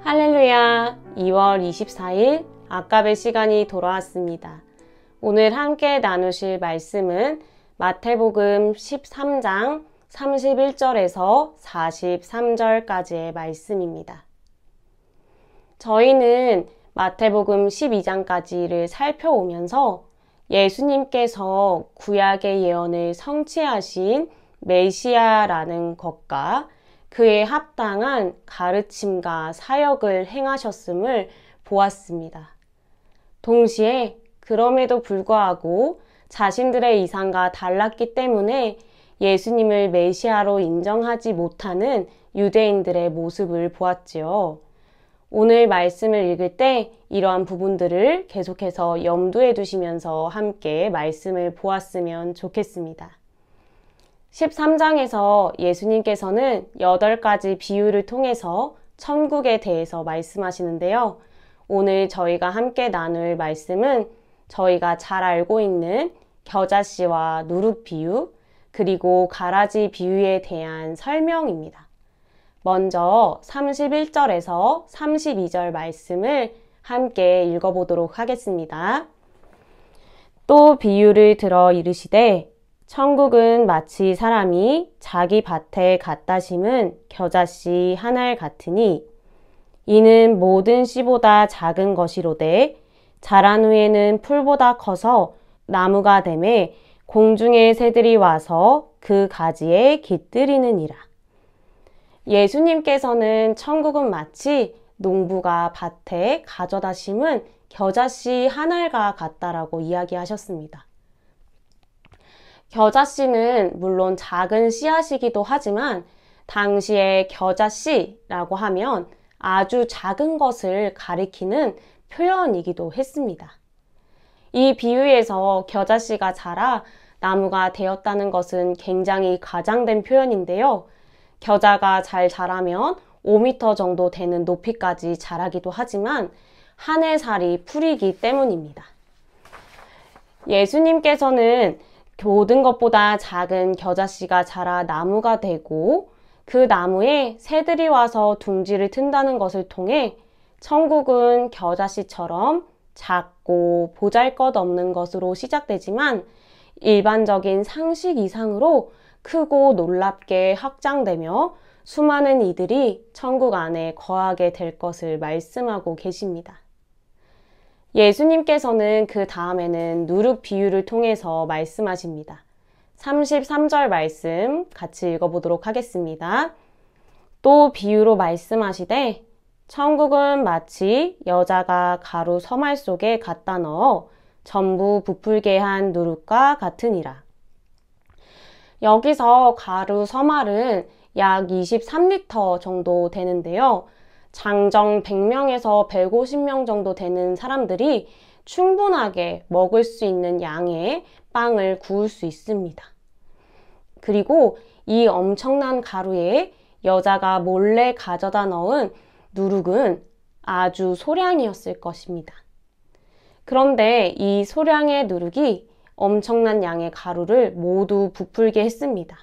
할렐루야! 2월 24일 아까의 시간이 돌아왔습니다. 오늘 함께 나누실 말씀은 마태복음 13장 31절에서 43절까지의 말씀입니다. 저희는 마태복음 12장까지를 살펴오면서 예수님께서 구약의 예언을 성취하신 메시아라는 것과 그에 합당한 가르침과 사역을 행하셨음을 보았습니다. 동시에 그럼에도 불구하고 자신들의 이상과 달랐기 때문에 예수님을 메시아로 인정하지 못하는 유대인들의 모습을 보았지요. 오늘 말씀을 읽을 때 이러한 부분들을 계속해서 염두에 두시면서 함께 말씀을 보았으면 좋겠습니다. 13장에서 예수님께서는 8가지 비유를 통해서 천국에 대해서 말씀하시는데요. 오늘 저희가 함께 나눌 말씀은 저희가 잘 알고 있는 겨자씨와 누룩 비유, 그리고 가라지 비유에 대한 설명입니다. 먼저 31절에서 32절 말씀을 함께 읽어보도록 하겠습니다. 또 비유를 들어 이르시되 천국은 마치 사람이 자기 밭에 갖다 심은 겨자씨 한 알 같으니 이는 모든 씨보다 작은 것이로되 자란 후에는 풀보다 커서 나무가 되매 공중의 새들이 와서 그 가지에 깃들이느니라. 예수님께서는 천국은 마치 농부가 밭에 가져다 심은 겨자씨 한 알과 같다라고 이야기하셨습니다. 겨자씨는 물론 작은 씨앗이기도 하지만 당시에 겨자씨라고 하면 아주 작은 것을 가리키는 표현이기도 했습니다. 이 비유에서 겨자씨가 자라 나무가 되었다는 것은 굉장히 과장된 표현인데요. 겨자가 잘 자라면 5m 정도 되는 높이까지 자라기도 하지만 한 해 살이 풀이기 때문입니다. 예수님께서는 모든 것보다 작은 겨자씨가 자라 나무가 되고 그 나무에 새들이 와서 둥지를 튼다는 것을 통해 천국은 겨자씨처럼 작고 보잘것없는 것으로 시작되지만 일반적인 상식 이상으로 크고 놀랍게 확장되며 수많은 이들이 천국 안에 거하게 될 것을 말씀하고 계십니다. 예수님께서는 그 다음에는 누룩 비유를 통해서 말씀하십니다. 33절 말씀 같이 읽어보도록 하겠습니다. 또 비유로 말씀하시되 천국은 마치 여자가 가루 서말 속에 갖다 넣어 전부 부풀게 한 누룩과 같으니라. 여기서 가루 서말은 약 23리터 정도 되는데요. 장정 100명에서 150명 정도 되는 사람들이 충분하게 먹을 수 있는 양의 빵을 구울 수 있습니다. 그리고 이 엄청난 가루에 여자가 몰래 가져다 넣은 누룩은 아주 소량이었을 것입니다. 그런데 이 소량의 누룩이 엄청난 양의 가루를 모두 부풀게 했습니다.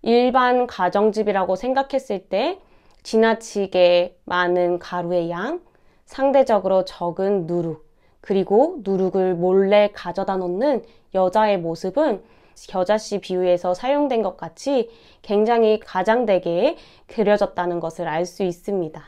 일반 가정집이라고 생각했을 때 지나치게 많은 가루의 양, 상대적으로 적은 누룩, 그리고 누룩을 몰래 가져다 놓는 여자의 모습은 겨자씨 비유에서 사용된 것 같이 굉장히 가장되게 그려졌다는 것을 알 수 있습니다.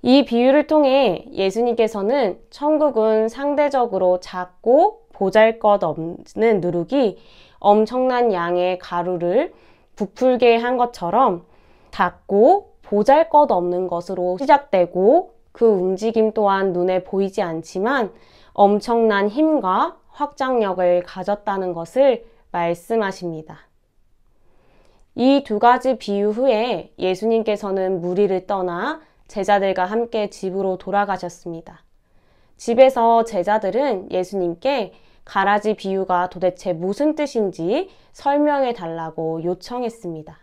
이 비유를 통해 예수님께서는 천국은 상대적으로 작고 보잘것없는 누룩이 엄청난 양의 가루를 부풀게 한 것처럼 작고 보잘것없는 것으로 시작되고 그 움직임 또한 눈에 보이지 않지만 엄청난 힘과 확장력을 가졌다는 것을 말씀하십니다. 이 두 가지 비유 후에 예수님께서는 무리를 떠나 제자들과 함께 집으로 돌아가셨습니다. 집에서 제자들은 예수님께 가라지 비유가 도대체 무슨 뜻인지 설명해 달라고 요청했습니다.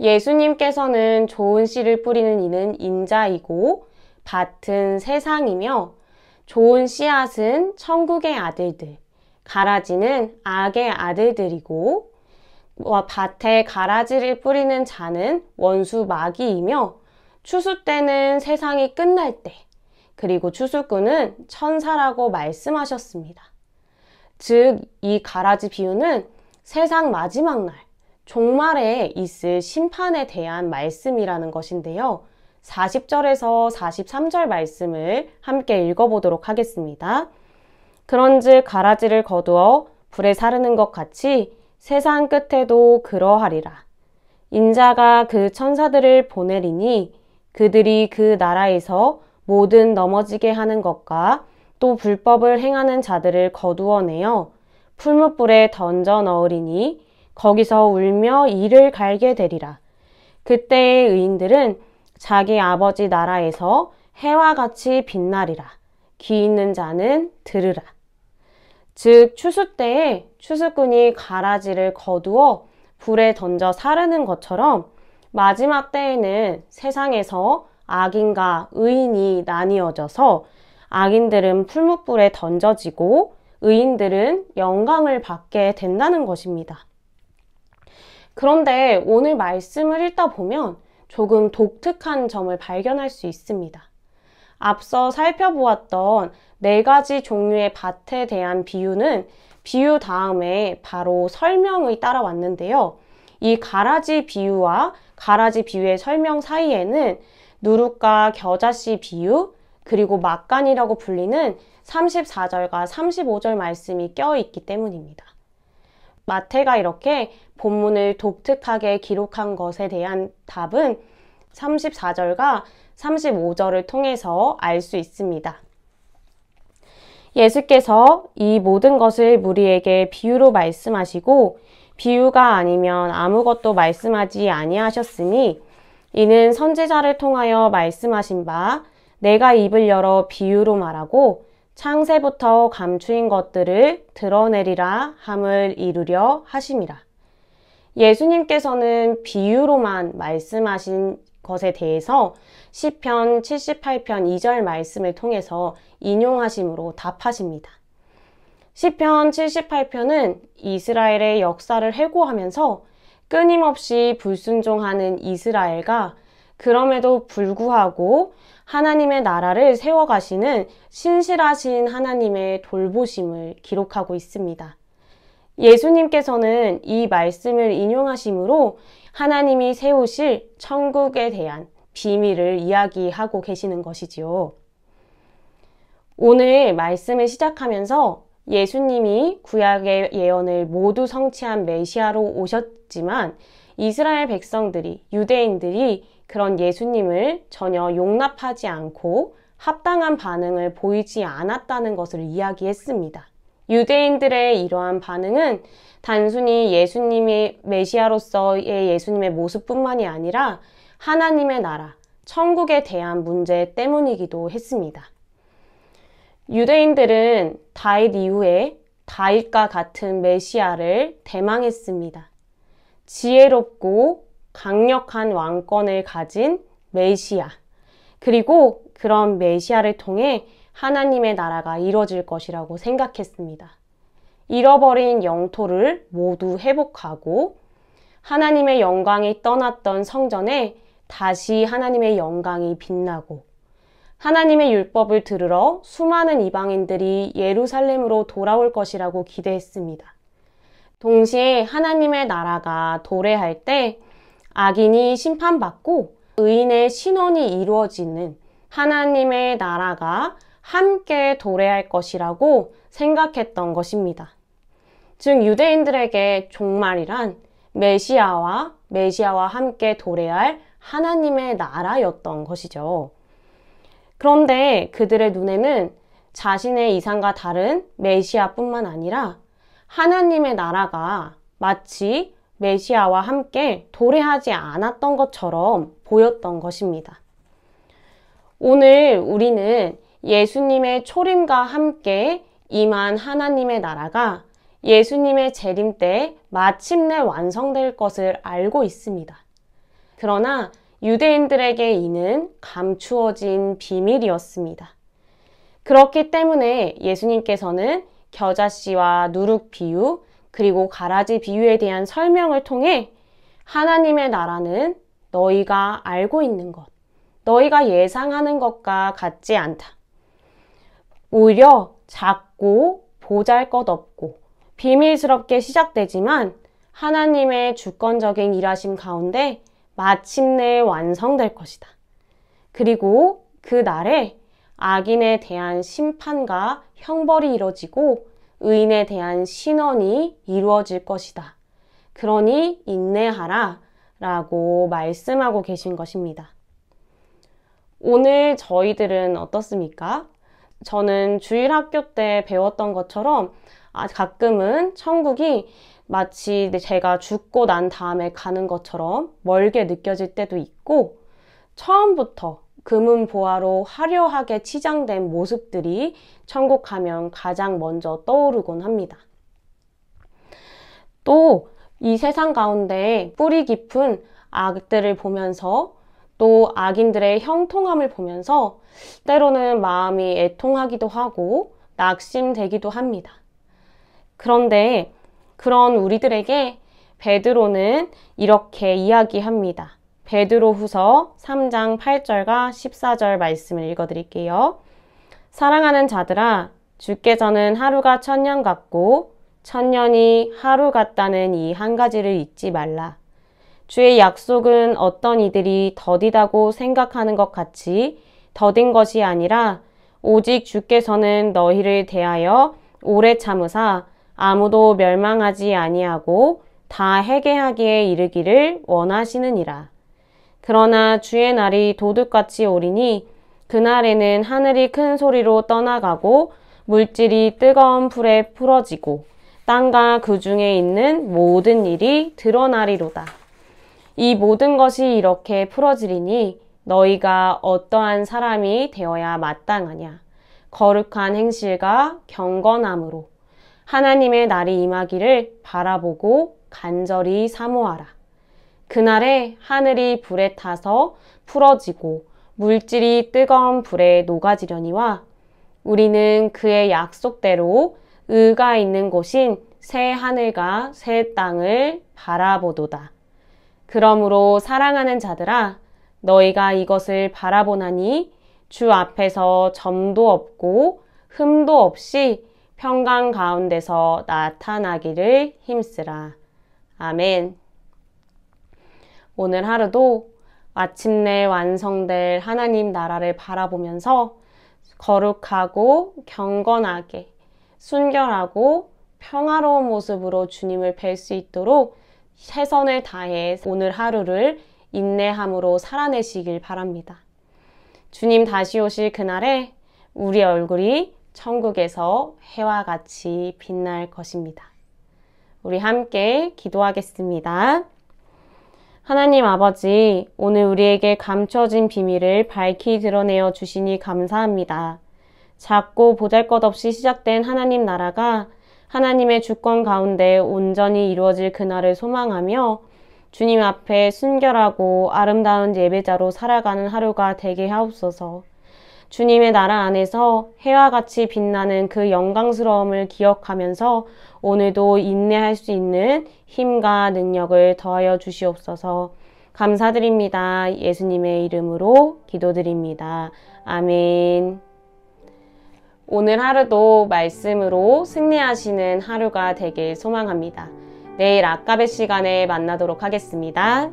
예수님께서는 좋은 씨를 뿌리는 이는 인자이고 밭은 세상이며 좋은 씨앗은 천국의 아들들, 가라지는 악의 아들들이고 밭에 가라지를 뿌리는 자는 원수 마귀이며 추수 때는 세상이 끝날 때, 그리고 추수꾼은 천사라고 말씀하셨습니다. 즉, 이 가라지 비유는 세상 마지막 날, 종말에 있을 심판에 대한 말씀이라는 것인데요. 40절에서 43절 말씀을 함께 읽어보도록 하겠습니다. 그런즉 가라지를 거두어 불에 사르는 것 같이 세상 끝에도 그러하리라. 인자가 그 천사들을 보내리니 그들이 그 나라에서 모든 넘어지게 하는 것과 또 불법을 행하는 자들을 거두어내어 풀무불에 던져 넣으리니 거기서 울며 이를 갈게 되리라. 그때의 의인들은 자기 아버지 나라에서 해와 같이 빛나리라. 귀 있는 자는 들으라. 즉 추수 때에 추수꾼이 가라지를 거두어 불에 던져 사르는 것처럼 마지막 때에는 세상에서 악인과 의인이 나뉘어져서 악인들은 풀무불에 던져지고 의인들은 영광을 받게 된다는 것입니다. 그런데 오늘 말씀을 읽다 보면 조금 독특한 점을 발견할 수 있습니다. 앞서 살펴보았던 4가지 종류의 밭에 대한 비유는 비유 다음에 바로 설명이 따라왔는데요. 이 가라지 비유와 가라지 비유의 설명 사이에는 누룩과 겨자씨 비유, 그리고 막간이라고 불리는 34절과 35절 말씀이 껴있기 때문입니다. 마태가 이렇게 본문을 독특하게 기록한 것에 대한 답은 34절과 35절을 통해서 알 수 있습니다. 예수께서 이 모든 것을 무리에게 비유로 말씀하시고 비유가 아니면 아무것도 말씀하지 아니하셨으니 이는 선지자를 통하여 말씀하신 바 내가 입을 열어 비유로 말하고 창세부터 감추인 것들을 드러내리라 함을 이루려 하심이라. 예수님께서는 비유로만 말씀하신 것에 대해서 시편 78편 2절 말씀을 통해서 인용하심으로 답하십니다. 시편 78편은 이스라엘의 역사를 회고하면서 끊임없이 불순종하는 이스라엘과 그럼에도 불구하고 하나님의 나라를 세워가시는 신실하신 하나님의 돌보심을 기록하고 있습니다. 예수님께서는 이 말씀을 인용하심으로 하나님이 세우실 천국에 대한 비밀을 이야기하고 계시는 것이지요. 오늘 말씀을 시작하면서 예수님이 구약의 예언을 모두 성취한 메시아로 오셨지만 이스라엘 백성들이, 유대인들이 그런 예수님을 전혀 용납하지 않고 합당한 반응을 보이지 않았다는 것을 이야기했습니다. 유대인들의 이러한 반응은 단순히 예수님이 메시아로서의 예수님의 모습뿐만이 아니라 하나님의 나라, 천국에 대한 문제 때문이기도 했습니다. 유대인들은 다윗 이후에 다윗과 같은 메시아를 대망했습니다. 지혜롭고 강력한 왕권을 가진 메시아, 그리고 그런 메시아를 통해 하나님의 나라가 이루어질 것이라고 생각했습니다. 잃어버린 영토를 모두 회복하고 하나님의 영광이 떠났던 성전에 다시 하나님의 영광이 빛나고 하나님의 율법을 들으러 수많은 이방인들이 예루살렘으로 돌아올 것이라고 기대했습니다. 동시에 하나님의 나라가 도래할 때 악인이 심판받고 의인의 신원이 이루어지는 하나님의 나라가 함께 도래할 것이라고 생각했던 것입니다. 즉 유대인들에게 종말이란 메시아와 함께 도래할 하나님의 나라였던 것이죠. 그런데 그들의 눈에는 자신의 이상과 다른 메시아뿐만 아니라 하나님의 나라가 마치 메시아와 함께 도래하지 않았던 것처럼 보였던 것입니다. 오늘 우리는 예수님의 초림과 함께 임한 하나님의 나라가 예수님의 재림 때 마침내 완성될 것을 알고 있습니다. 그러나 유대인들에게 이는 감추어진 비밀이었습니다. 그렇기 때문에 예수님께서는 겨자씨와 누룩 비유, 그리고 가라지 비유에 대한 설명을 통해 하나님의 나라는 너희가 알고 있는 것, 너희가 예상하는 것과 같지 않다. 오히려 작고 보잘것없고 비밀스럽게 시작되지만 하나님의 주권적인 일하심 가운데 마침내 완성될 것이다. 그리고 그 날에 악인에 대한 심판과 형벌이 이루어지고 의인에 대한 신원이 이루어질 것이다. 그러니 인내하라 라고 말씀하고 계신 것입니다. 오늘 저희들은 어떻습니까? 저는 주일학교 때 배웠던 것처럼 가끔은 천국이 마치 제가 죽고 난 다음에 가는 것처럼 멀게 느껴질 때도 있고, 처음부터 금은보화로 화려하게 치장된 모습들이 천국 가면 가장 먼저 떠오르곤 합니다. 또 이 세상 가운데 뿌리 깊은 악들을 보면서 또 악인들의 형통함을 보면서 때로는 마음이 애통하기도 하고 낙심되기도 합니다. 그런데 그런 우리들에게 베드로는 이렇게 이야기합니다. 베드로후서 3장 8절과 14절 말씀을 읽어드릴게요. 사랑하는 자들아, 주께서는 하루가 1000년 같고 1000년이 하루 같다는 이 한 가지를 잊지 말라. 주의 약속은 어떤 이들이 더디다고 생각하는 것 같이 더딘 것이 아니라 오직 주께서는 너희를 대하여 오래 참으사 아무도 멸망하지 아니하고 다 회개하기에 이르기를 원하시느니라. 그러나 주의 날이 도둑같이 오리니 그날에는 하늘이 큰 소리로 떠나가고 물질이 뜨거운 불에 풀어지고 땅과 그 중에 있는 모든 일이 드러나리로다. 이 모든 것이 이렇게 풀어지리니 너희가 어떠한 사람이 되어야 마땅하냐. 거룩한 행실과 경건함으로 하나님의 날이 임하기를 바라보고 간절히 사모하라. 그날에 하늘이 불에 타서 풀어지고 물질이 뜨거운 불에 녹아지려니와 우리는 그의 약속대로 의가 있는 곳인 새 하늘과 새 땅을 바라보도다. 그러므로 사랑하는 자들아, 너희가 이것을 바라보나니 주 앞에서 점도 없고 흠도 없이 평강 가운데서 나타나기를 힘쓰라. 아멘. 오늘 하루도 마침내 완성될 하나님 나라를 바라보면서 거룩하고 경건하게 순결하고 평화로운 모습으로 주님을 뵐 수 있도록 최선을 다해 오늘 하루를 인내함으로 살아내시길 바랍니다. 주님 다시 오실 그날에 우리 얼굴이 천국에서 해와 같이 빛날 것입니다. 우리 함께 기도하겠습니다. 하나님 아버지, 오늘 우리에게 감춰진 비밀을 밝히 드러내어 주시니 감사합니다. 작고 보잘것없이 시작된 하나님 나라가 하나님의 주권 가운데 온전히 이루어질 그날을 소망하며 주님 앞에 순결하고 아름다운 예배자로 살아가는 하루가 되게 하옵소서. 주님의 나라 안에서 해와 같이 빛나는 그 영광스러움을 기억하면서 오늘도 인내할 수 있는 힘과 능력을 더하여 주시옵소서. 감사드립니다. 예수님의 이름으로 기도드립니다. 아멘. 오늘 하루도 말씀으로 승리하시는 하루가 되길 소망합니다. 내일 아까베 시간에 만나도록 하겠습니다.